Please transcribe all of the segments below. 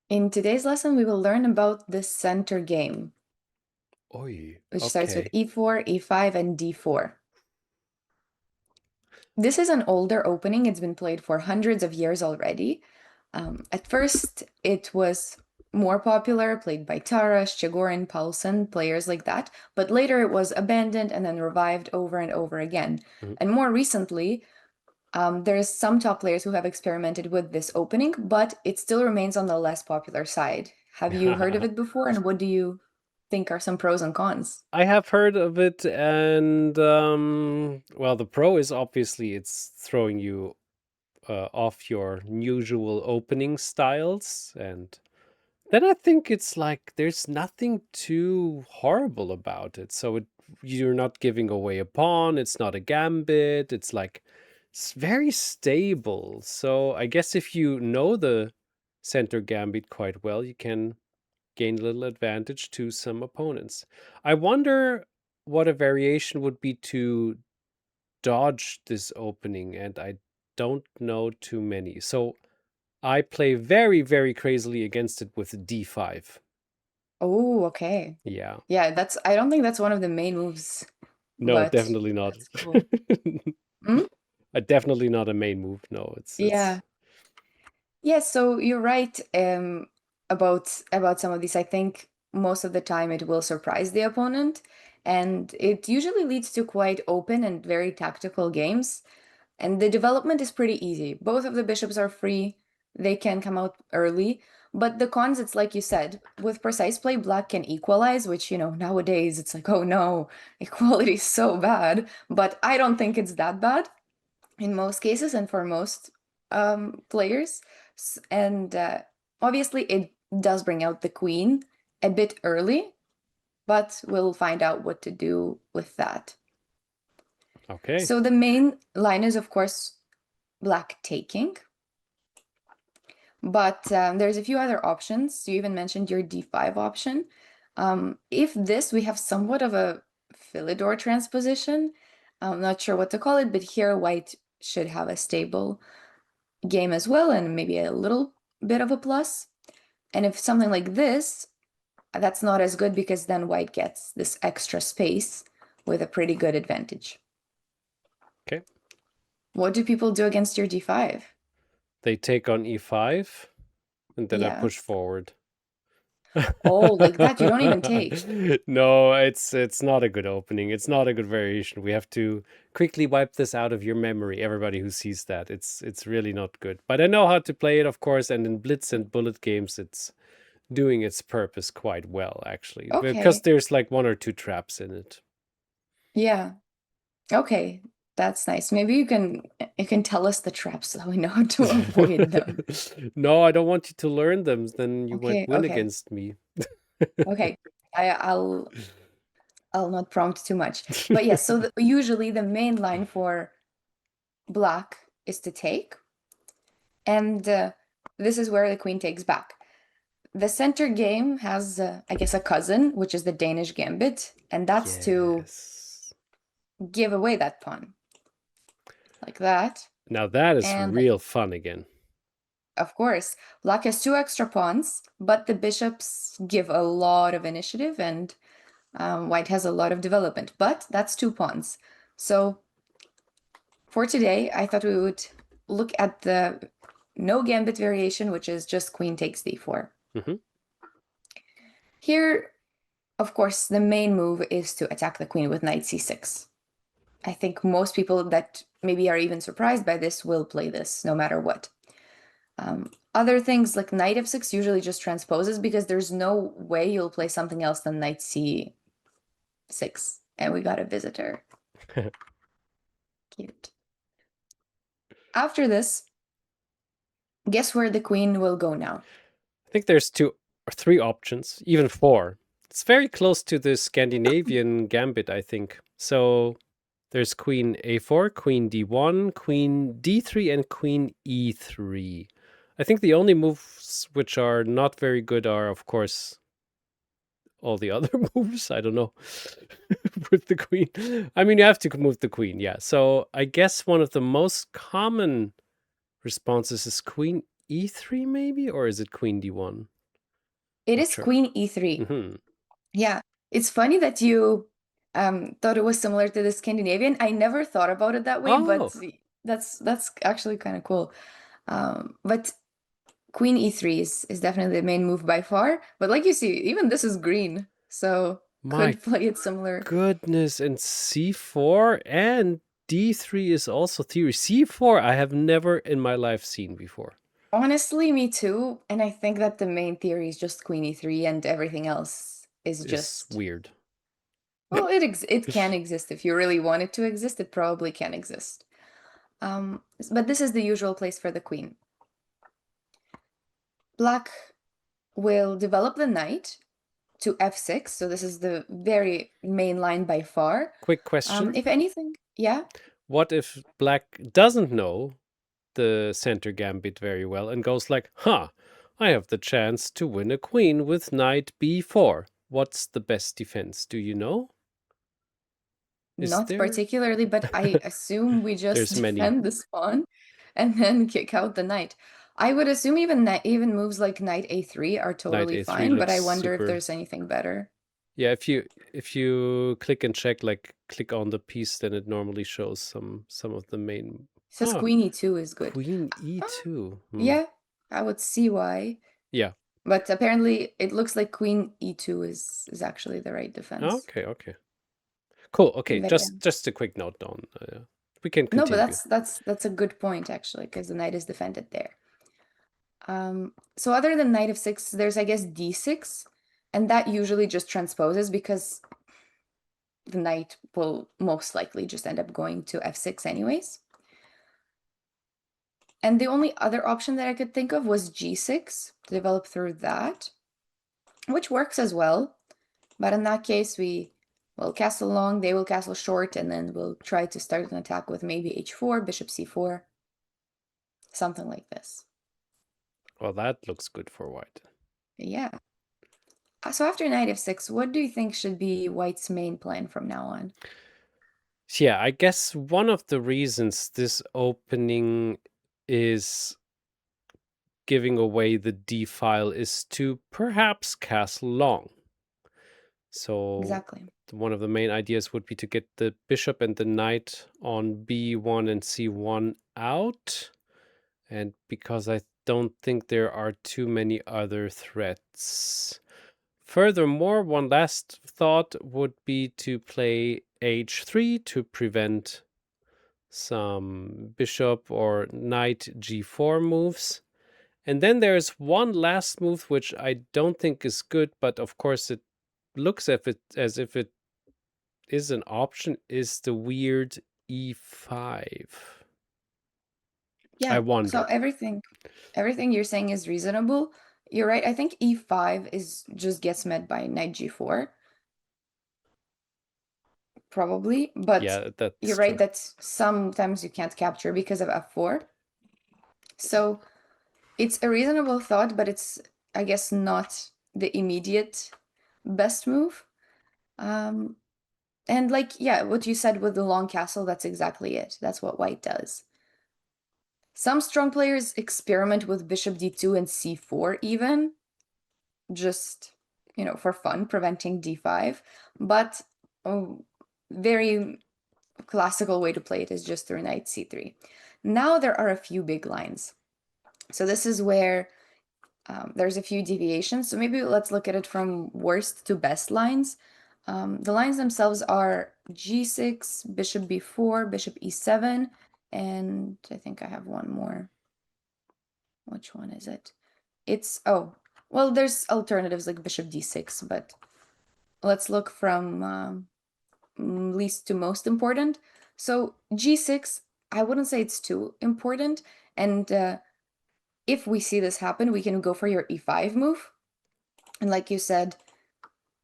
In today's lesson, we will learn about the center game, Oi, which starts with okay. e4, e5, and d4. This is an older opening. It's been played for hundreds of years already. At first, it was more popular, played by Taras, Chigorin, Paulsen, players like that. But later it was abandoned and then revived over and over again. Mhm. And more recently, there's some top players who have experimented with this opening, but it still remains on the less popular side. Have you heard of it before? And what do you think are some pros and cons? I have heard of it, and well, the pro is obviously it's throwing you off your usual opening styles, and then I think it's like there's nothing too horrible about it. So you're not giving away a pawn. It's not a gambit. It's like it's very stable. So I guess if you know the center gambit quite well, you can gain a little advantage to some opponents. I wonder what a variation would be to dodge this opening, and I don't know too many. So I play very, very crazily against it with d5. Oh, okay. Yeah. Yeah, I don't think that's one of the main moves, No, but definitely not. that's cool. Hmm? Definitely not a main move. No, it's Yeah. Yeah, so you're right about some of these. I think most of the time it will surprise the opponent, and it usually leads to quite open and very tactical games. And the development is pretty easy. Both of the bishops are free. They can come out early. But the cons, it's like you said, with precise play, black can equalize, which, nowadays it's like, oh no, equality is so bad. But I don't think it's that bad in most cases and for most players. And obviously, it does bring out the queen a bit early, but we'll find out what to do with that. okay. So the main line is, of course, black taking. But there's a few other options. You even mentioned your d5 option. If this, we have somewhat of a Philidor transposition. I'm not sure what to call it, but here white should have a stable game as well, and maybe a little bit of a plus. And if something like this, that's not as good because then white gets this extra space with a pretty good advantage. Okay. What do people do against your d5? They take on e5, and then I Yeah. push forward. Oh, like that, you don't even take. No, it's not a good opening. It's not a good variation. We have to quickly wipe this out of your memory, everybody who sees that. It's really not good. But I know how to play it, of course, and in blitz and bullet games it's doing its purpose quite well, actually. Because Okay. there's like one or two traps in it. Yeah. Okay. That's nice. Maybe you can tell us the traps so we know how to avoid them. No, I don't want you to learn them, then you won't Okay, win okay. against me. Okay. I'll not prompt too much. But yes, so usually the main line for black is to take, and this is where the queen takes back. The center game has, I guess, a cousin, which is the Danish gambit, and that's to Yes. give away that pawn, like that. Now that is And real fun again. of course, black has two extra pawns, but the bishops give a lot of initiative, and white has a lot of development. But that's two pawns. So for today, I thought we would look at the no gambit variation, which is just queen takes d4. Hmm. Here, of course, the main move is to attack the queen with knight c6. I think most people that maybe are even surprised by this will play this no matter what. Other things like knight f6 usually just transposes because there's no way you'll play something else than knight c6. And we got a visitor. Cute. After this, guess where the queen will go now? I think there's two or three options, even four. It's very close to the Scandinavian gambit, I think. So there's queen a4, queen d1, queen d3, and queen e3. I think the only moves which are not very good are, of course, all the other moves. I don't know. With the queen. I mean, you have to move the queen, yeah. So I guess one of the most common responses is queen e3, maybe? Or is it queen d1? It Not is sure. queen e3. Hmm. Yeah, it's funny that you thought it was similar to the Scandinavian. I never thought about it that way, but Oh, that's actually kind of cool. But Queen e3 is definitely the main move by far. But like you see, even this is green, so my could play it similar. goodness. And c4 and d3 is also theory. c4 I have never in my life seen before. Honestly, me too. And I think that the main theory is just Queen e3 and everything else is Is just, weird. well, it can exist. If you really want it to exist, it probably can exist. But this is the usual place for the queen. Black will develop the knight to f6. So this is the very main line by far. Quick question. If anything, yeah, What if black doesn't know the center gambit very well and goes like, huh, I have the chance to win a queen with knight b4. What's the best defense? Do you know? Is not there? particularly, but I assume we just There's many. defend this pawn and then kick out the knight. I would assume even moves like knight a3 are Knight totally a3 fine, but looks I wonder if super. there's anything better. Yeah, if you click and check, like click on the piece, then it normally shows some of the main. Says Ah, queen e2 is good. queen Uh, e2. Hmm. yeah, I would see why. Yeah. But apparently it looks like queen e2 is actually the right defense. Okay. Okay. Cool. Okay. But yeah. Just a quick note down. We can No, but continue. that's a good point actually, because the knight is defended there. So other than knight of six, there's I guess d6, and that usually just transposes because the knight will most likely just end up going to f6 anyways. And the only other option that I could think of was g6 to develop through that, which works as well. But in that case, we will castle long, they will castle short, and then we'll try to start an attack with maybe h4, bishop c4, something like this. Well, that looks good for white. Yeah. So after knight f6, what do you think should be white's main plan from now on? Yeah, I guess one of the reasons this opening is giving away the d file is to perhaps castle long. So Exactly. one of the main ideas would be to get the bishop and the knight on b1 and c1 out. And because I don't think there are too many other threats. Furthermore, one last thought would be to play h3 to prevent some bishop or knight g4 moves. And then there's one last move which I don't think is good, but of course it looks as if it is an option, is the weird e5. I Yeah. So wonder. everything you're saying is reasonable. You're right. I think e5 is just gets met by knight g4, probably. But Yeah, you're that's right true. that sometimes you can't capture because of f4. So it's a reasonable thought, but it's, I guess, not the immediate best move. Um, and like, yeah, what you said with the long castle, that's exactly it. That's what white does. Some strong players experiment with bishop d2 and c4 even, just, for fun, preventing d5. But a very classical way to play it is just through knight c3. Now there are a few big lines. So this is where there's a few deviations. So maybe let's look at it from worst to best lines. The lines themselves are g6, bishop b4, bishop e7, and I think I have one more. Which one is it? Oh, well, there's alternatives like bishop d6, but let's look from least to most important. So g6, I wouldn't say it's too important. And if we see this happen, we can go for your e5 move. And like you said,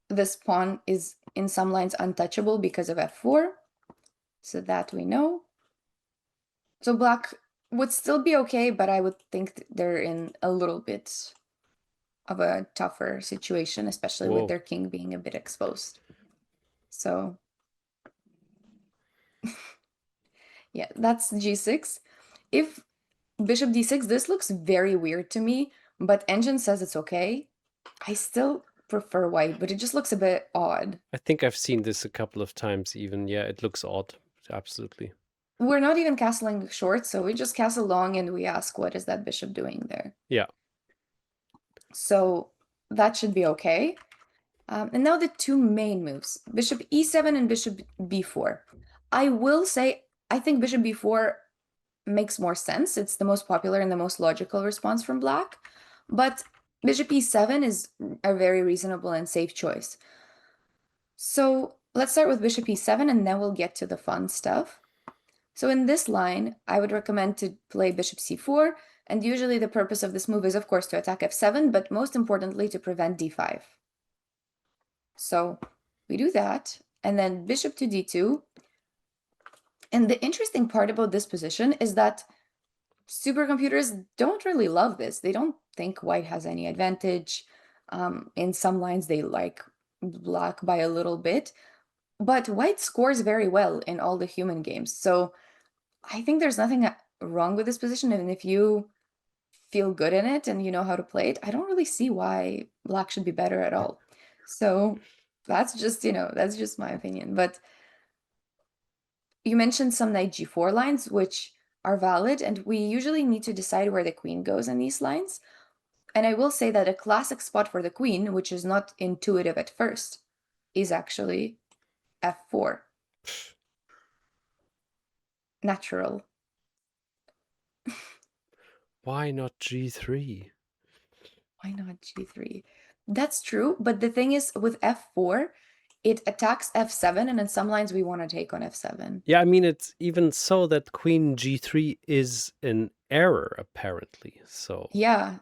this pawn is in some lines untouchable because of f4. So that we know. So black would still be okay, but I would think they're in a little bit of a tougher situation, especially with Whoa. their king being a bit exposed. So yeah, that's g6. If bishop d6, this looks very weird to me, but engine says it's okay. I still prefer white, but it just looks a bit odd. I think I've seen this a couple of times even. Yeah, it looks odd. Absolutely. We're not even castling short, so we just castle long and we ask what is that bishop doing there. Yeah. So that should be okay. And now the two main moves, bishop e7 and bishop b4. I will say, I think bishop b4 makes more sense. It's the most popular and the most logical response from black. But bishop e7 is a very reasonable and safe choice. So let's start with bishop e7 and then we'll get to the fun stuff. So in this line, I would recommend to play bishop c4, and usually the purpose of this move is, of course, to attack f7, but most importantly, to prevent d5. So we do that, and then bishop to d2. And the interesting part about this position is that supercomputers don't really love this. They don't think white has any advantage. In some lines, they like black by a little bit, but white scores very well in all the human games. So I think there's nothing wrong with this position, and if you feel good in it and you know how to play it, I don't really see why black should be better at all. So that's just, that's just my opinion. But you mentioned some knight g4 lines, which are valid, and we usually need to decide where the queen goes in these lines. And I will say that a classic spot for the queen, which is not intuitive at first, is actually f4. Natural. Why not g3? Why not g3? That's true, but the thing is with f4, it attacks f7, and in some lines we want to take on f7. Yeah, I mean, it's even so that queen g3 is an error, apparently. So Yeah,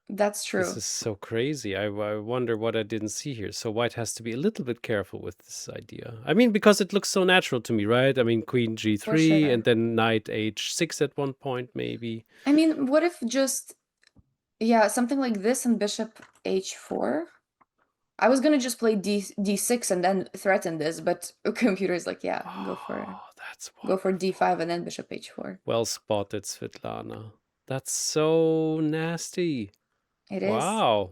that's this true. is so crazy. I wonder what I didn't see here. So white has to be a little bit careful with this idea. I mean, because it looks so natural to me, right? I mean, queen For g3 and sure. then knight h6 at one point, maybe. I mean, what if just, yeah, something like this and bishop h4? I was gonna just play d6 and then threaten this, but a computer is like, yeah, Oh, that's go for wonderful. d5 and then bishop h4. Well spotted, Svitlana. That's so nasty. It is. Wow.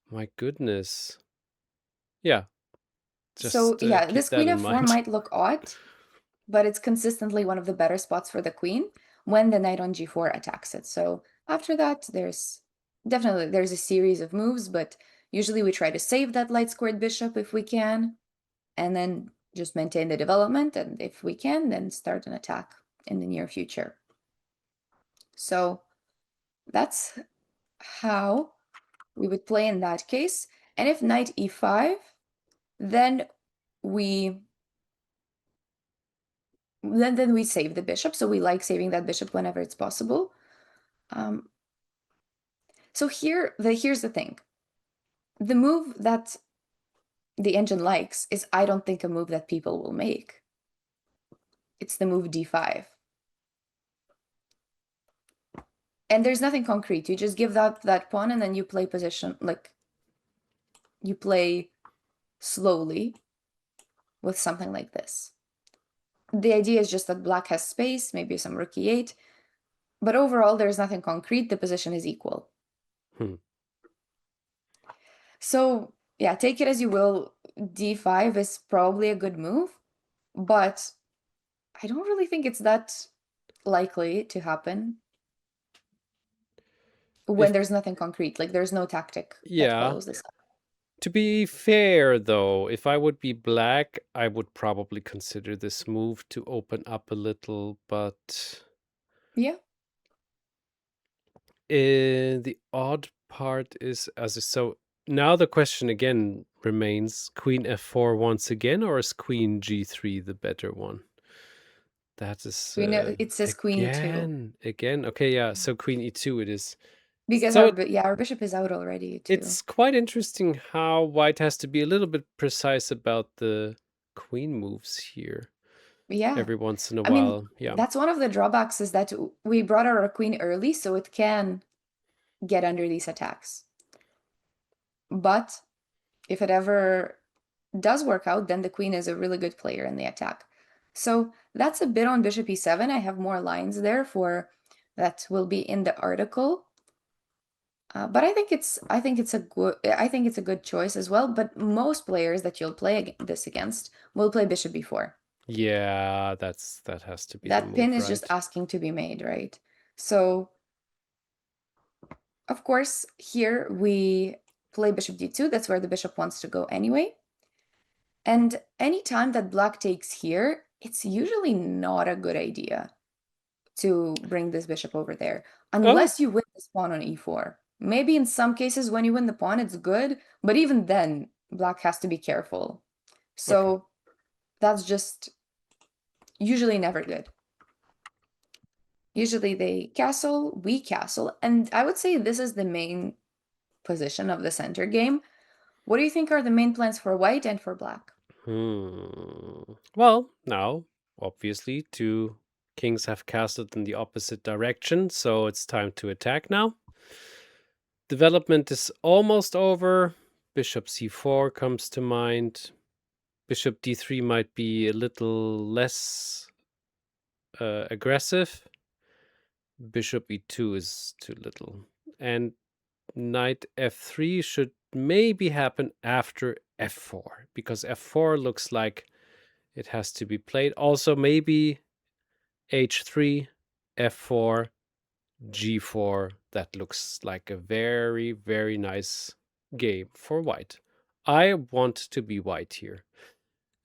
My goodness. Yeah, So just yeah, keep this that queen in f4 mind. might look odd, but it's consistently one of the better spots for the queen when the knight on g4 attacks it. So after that, there's a series of moves, but usually we try to save that light squared bishop if we can, and then just maintain the development, and if we can, then start an attack in the near future. So that's how we would play in that case. And if knight e5, then we then we save the bishop. So we like saving that bishop whenever it's possible. Um, so here's the thing. The move that the engine likes is, I don't think, a move that people will make. It's the move d5. And there's nothing concrete. You just give that pawn and then you play position, like you play slowly with something like this. The idea is just that black has space, maybe some rook e8, but overall there's nothing concrete. The position is equal. Hmm. So yeah, take it as you will. D5 is probably a good move, but I don't really think it's that likely to happen when If there's nothing concrete. Like there's no tactic that yeah. follows this up. To be fair though, if I would be black, I would probably consider this move to open up a little, but Yeah. the odd part is so now the question again remains queen f4 once again, or is queen g3 the better one? That is We know it says queen e2 again. Okay, yeah. So queen e2 it is. because So our bishop is out already too. it's quite interesting how white has to be a little bit precise about the queen moves here Yeah. every once in a I mean, while. Yeah. that's one of the drawbacks is that we brought our queen early, so it can get under these attacks. But if it ever does work out, then the queen is a really good player in the attack. So that's a bit on bishop e7. I have more lines there for that will be in the article. But I think it's a good choice as well. But most players that you'll play this against will play bishop b4. Yeah, that has to be the That pin move, is just right? asking to be made, right? So of course here we play bishop d2. That's where the bishop wants to go anyway. And any time that black takes here, it's usually not a good idea to bring this bishop over there, Oh, unless you win this pawn on e4. Maybe in some cases when you win the pawn, it's good, but even then, black has to be careful. okay. So that's just usually never good. Usually they castle, we castle, and I would say this is the main position of the center game. What do you think are the main plans for white and for black? Well, now, obviously, two kings have castled in the opposite direction, so it's time to attack now. Development is almost over. Bishop c4 comes to mind. Bishop d3 might be a little less aggressive. Bishop e2 is too little. And knight f3 should maybe happen after f4, because f4 looks like it has to be played. Also, maybe h3, f4, g4. That looks like a very, very nice game for white. I want to be white here.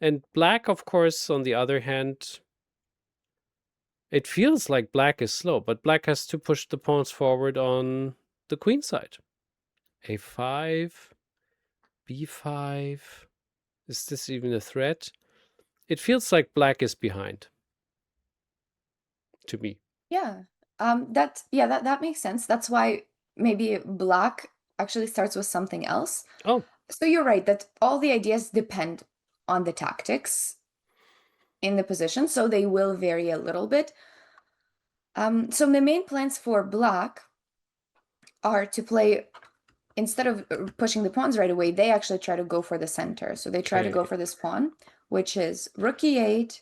And black, of course, on the other hand, it feels like black is slow, but black has to push the pawns forward on the queen side. a5, b5. Is this even a threat? It feels like black is behind to me. Yeah. That makes sense. That's why maybe black actually starts with something else. Oh, So you're right that all the ideas depend on the tactics in the position, so they will vary a little bit. So the main plans for black are to play, instead of pushing the pawns right away, they actually try to go for the center. So they try to go okay. for this pawn, which is rook e8,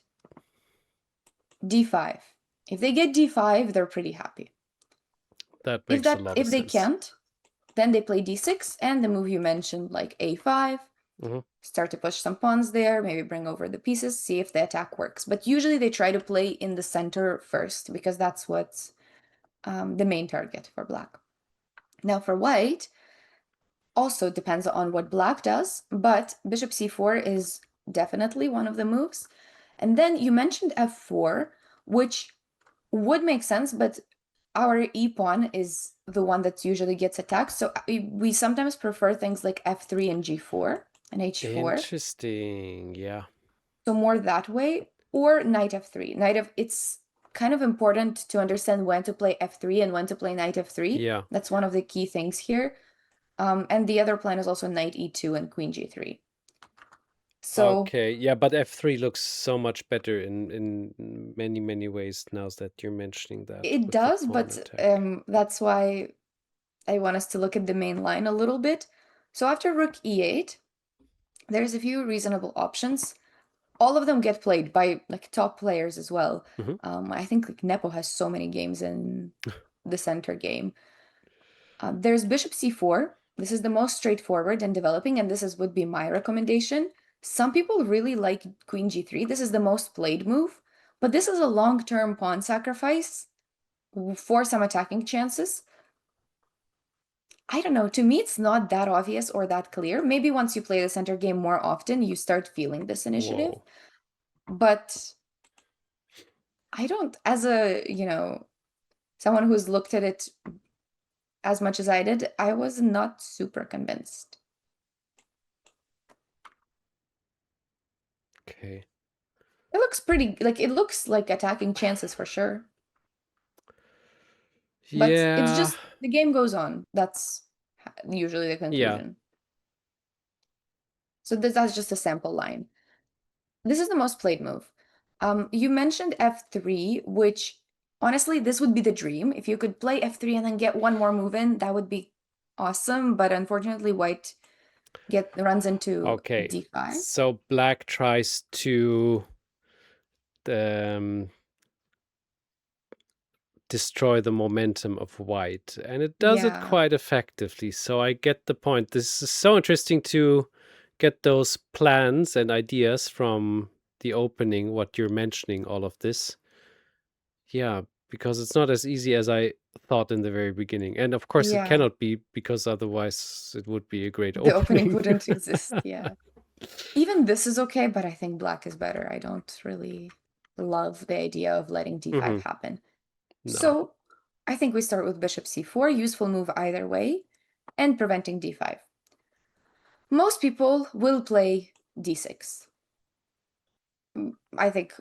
d5. If they get d5, they're pretty happy. That makes a lot of If they sense. can't, then they play d6 and the move you mentioned, like a5. Hmm. Start to push some pawns there, maybe bring over the pieces, see if the attack works. But usually they try to play in the center first because that's what's the main target for black. Now for white, also depends on what black does, but bishop c4 is definitely one of the moves. And then you mentioned f4, which would make sense, but our e pawn is the one that usually gets attacked. So we sometimes prefer things like f3 and g4 and h4. Interesting. Yeah. So more that way, or knight f3. It's kind of important to understand when to play f3 and when to play knight f3. Yeah. That's one of the key things here. And the other plan is also knight e2 and queen g3. So Okay. Yeah, but f3 looks so much better in many, many ways now that you're mentioning that it with the does, pawn but attack. that's why I want us to look at the main line a little bit. So after rook e8, there's a few reasonable options. All of them get played by like top players as well. Hmm. I think like Nepo has so many games in the center game. There's bishop c4. This is the most straightforward and developing, and would be my recommendation. Some people really like queen g3. This is the most played move, but this is a long-term pawn sacrifice for some attacking chances. I don't know. To me, it's not that obvious or that clear. Maybe once you play the center game more often, you start feeling this initiative. Whoa. But I don't, as someone who's looked at it as much as I did, I was not super convinced. Okay. It looks pretty, like, it looks like attacking chances for sure. But it's Yeah. just, the game goes on. That's usually the Yeah. conclusion. So that's just a sample line. This is the most played move. You mentioned f3, which honestly, this would be the dream. If you could play f3 and then get one more move in, that would be awesome. But unfortunately, white runs into Okay. d5. So black tries to um, destroy the momentum of white, and it does it Yeah, quite effectively. So I get the point. This is so interesting to get those plans and ideas from the opening, what you're mentioning, all of this. Yeah, because it's not as easy as I thought in the very beginning. And of course, it yeah. cannot be, because otherwise it would be a great The opening opening. wouldn't exist. Yeah. Even this is okay, but I think black is better. I don't really love the idea of letting d5 Hmm. happen. No. So I think we start with bishop c4, useful move either way, and preventing d5. Most people will play d6. I think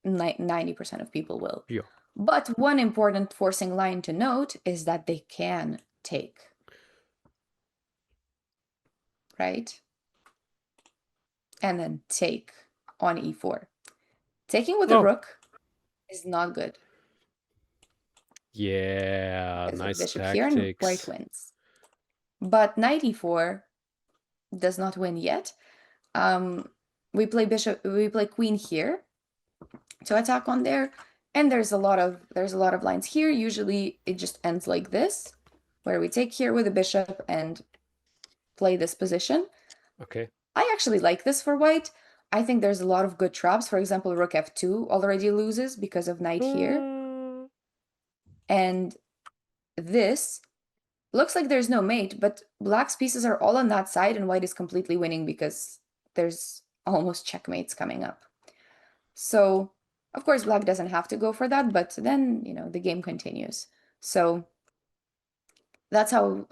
90% of people will. Yeah. But one important forcing line to note is that they can take, right? And then take on e4. Taking with a Oh, rook is not good yeah. because of Nice bishop here and white tactics. wins. But knight e4 does not win yet. We play queen here to attack on there, and there's a lot of lines here. Usually it just ends like this, where we take here with a bishop and play this position. Okay. I actually like this for white. I think there's a lot of good traps. For example, rook f2 already loses because of knight here. Uh, And this looks like there's no mate, but black's pieces are all on that side and white is completely winning because there's almost checkmates coming up. So, of course, black doesn't have to go for that, but then, the game continues. So that's how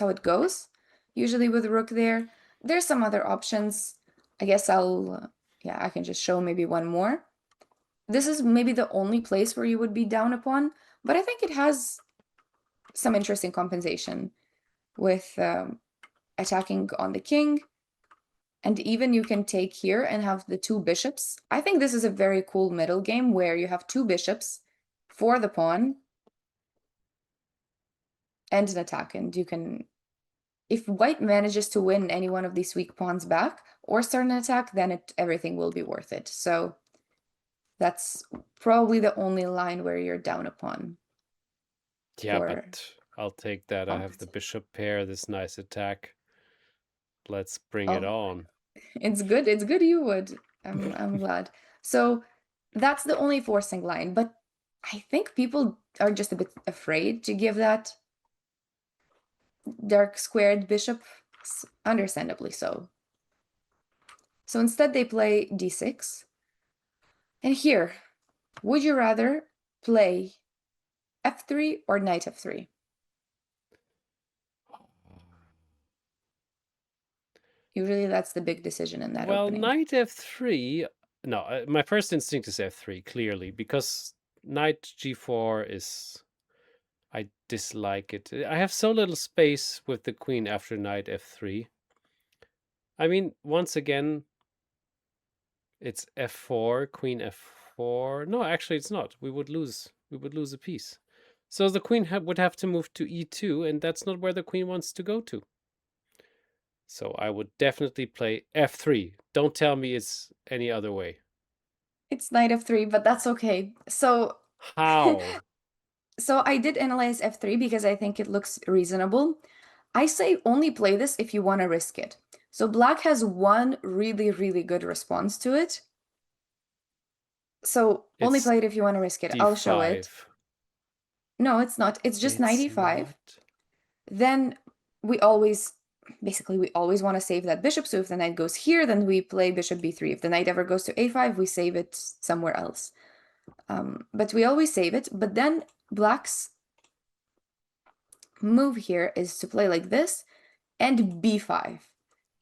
it goes. Usually with rook there. There's some other options. I guess yeah, I can just show maybe one more. This is maybe the only place where you would be down upon, but I think it has some interesting compensation with attacking on the king. And even you can take here and have the two bishops. I think this is a very cool middle game where you have two bishops for the pawn and an attack. And you can, if white manages to win any one of these weak pawns back or start an attack, then everything will be worth it. So that's probably the only line where you're down a pawn yeah, for but I'll take that. I have the compensation. bishop pair, this nice attack. Let's bring it Oh, on. it's good. It's good you would. I'm glad. So that's the only forcing line, but I think people are just a bit afraid to give that dark squared bishop, understandably so. So instead they play d6. And here, would you rather play f3 or knight f3? Usually that's the big decision in that Well, opening. knight f3. No, my first instinct is f3, clearly, because knight g4 is. I dislike it. I have so little space with the queen after knight f3. I mean, once again, it's f4, queen f4. No, actually, it's not. We would lose. We would lose a piece. So the queen would have to move to e2, and that's not where the queen wants to go to. So I would definitely play f3. Don't tell me it's any other way. It's knight f3, but that's okay. So How? so I did analyze f3 because I think it looks reasonable. I say only play this if you want to risk it. So black has one really, really good response to it. So only It's play it if you want to risk it. I'll show it. d5. No, it's not. It's just knight It's e5. not. Then we always want to save that bishop. So if the knight goes here, then we play bishop b3. If the knight ever goes to a5, we save it somewhere else. But we always save it. But then black's move here is to play like this and b5.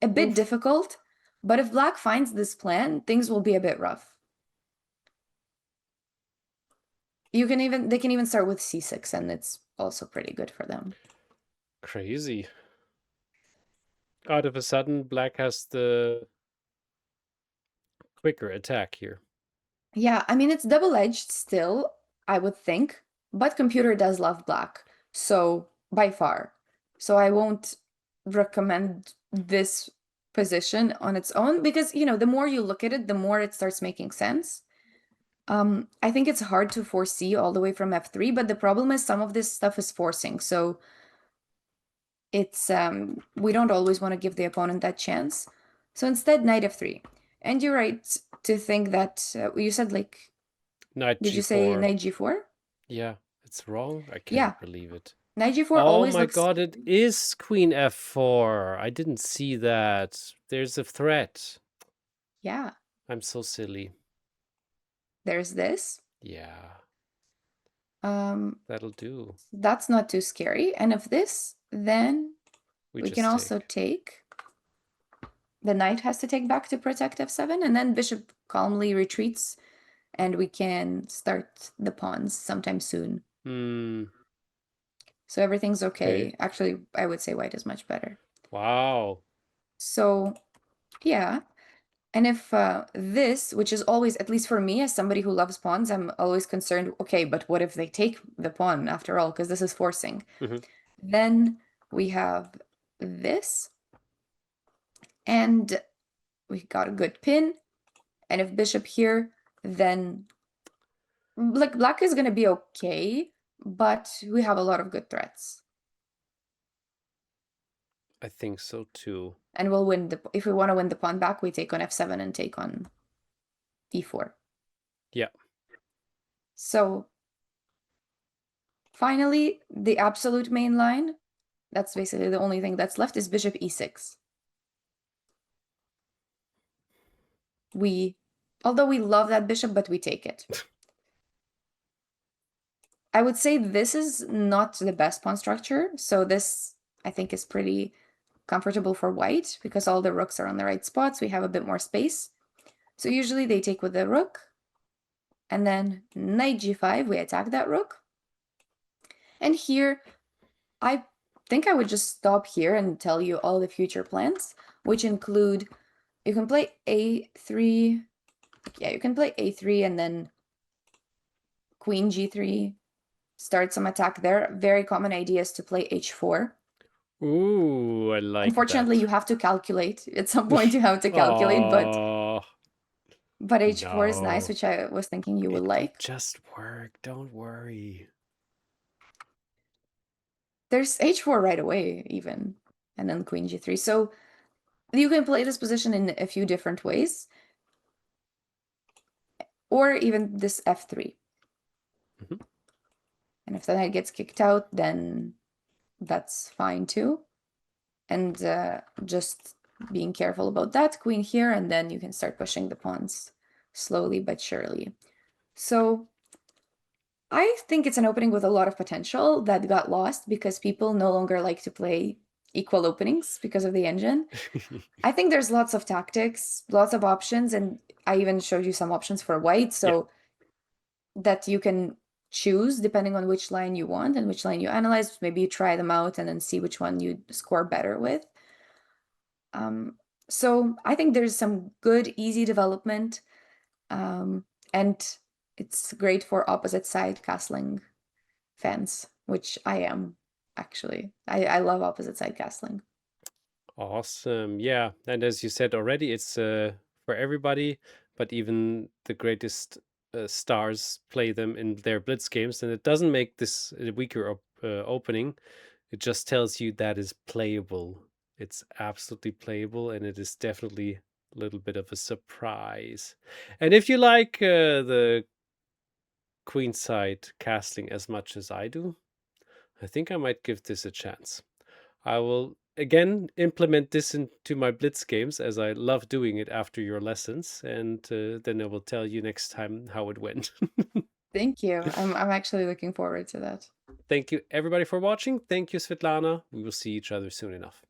A bit Oof. difficult, but if black finds this plan, things will be a bit rough. They can even start with c6, and it's also pretty good for them. Crazy. Out of a sudden, black has the quicker attack here. Yeah, I mean, it's double-edged still, I would think, but computer does love black, so by far. So I won't recommend this position on its own because, the more you look at it, the more it starts making sense. I think it's hard to foresee all the way from f3, but the problem is some of this stuff is forcing. So it's we don't always want to give the opponent that chance. So instead, knight f3. And you're right to think that you said like, Knight did you say g4. knight g4? Yeah, it's wrong. I Yeah, can't believe it. knight g4 Oh always my looks, god, it is queen f4. I didn't see that. There's a threat. yeah, I'm so silly. there's this. Yeah, Um, that'll do. that's not too scary. And if this, then We we can just also take. take, the knight has to take back to protect f7, and then bishop calmly retreats, and we can start the pawns sometime soon. Hmm. So everything's Okay. okay. Actually, I would say white is much better. Wow. So yeah. And if this, which is always, at least for me, as somebody who loves pawns, I'm always concerned, okay, but what if they take the pawn after all? Because this is forcing. Hmm. Then we have this, and we got a good pin. And if bishop here, then like black is going to be okay, but we have a lot of good threats. I think so too. And we'll win the, if we want to win the pawn back, we take on f7 and take on e4. Yeah. So finally, the absolute main line, that's basically the only thing that's left, is bishop e6. Although we love that bishop, but we take it. I would say this is not the best pawn structure. So this, I think, is pretty comfortable for white because all the rooks are on the right spots. We have a bit more space. So usually they take with the rook. And then knight g5, we attack that rook. And here, I think I would just stop here and tell you all the future plans, which include, you can play a3. Yeah, you can play a3 and then queen g3, start some attack there. Very common idea is to play h4. Ooh, I like Unfortunately, you that. have to calculate. At some point, you have to calculate, Oh, but h4 is nice, no. which I was thinking you would It will like. just work. Don't worry. There's h4 right away, even, and then queen g3. So you can play this position in a few different ways, or even this f3. Mhm. And if the knight gets kicked out, then that's fine too. And just being careful about that. Queen here, and then you can start pushing the pawns slowly but surely. So I think it's an opening with a lot of potential that got lost because people no longer like to play equal openings because of the engine. I think there's lots of tactics, lots of options, and I even showed you some options for white, Yeah. so that you can choose depending on which line you want and which line you analyze. Maybe you try them out and then see which one you score better with. So I think there's some good, easy development, and it's great for opposite side castling fans, which I am actually. I love opposite side castling. Awesome. Yeah. And as you said already, it's for everybody, but even the greatest stars play them in their blitz games. And it doesn't make this a weaker opening. It just tells you that is playable. It's absolutely playable, and it is definitely a little bit of a surprise. And if you like the queenside castling as much as I do, I think I might give this a chance. I will again implement this into my blitz games as I love doing it after your lessons, and then I will tell you next time how it went. Thank you. I'm actually looking forward to that. Thank you everybody for watching. Thank you, Svitlana. We will see each other soon enough.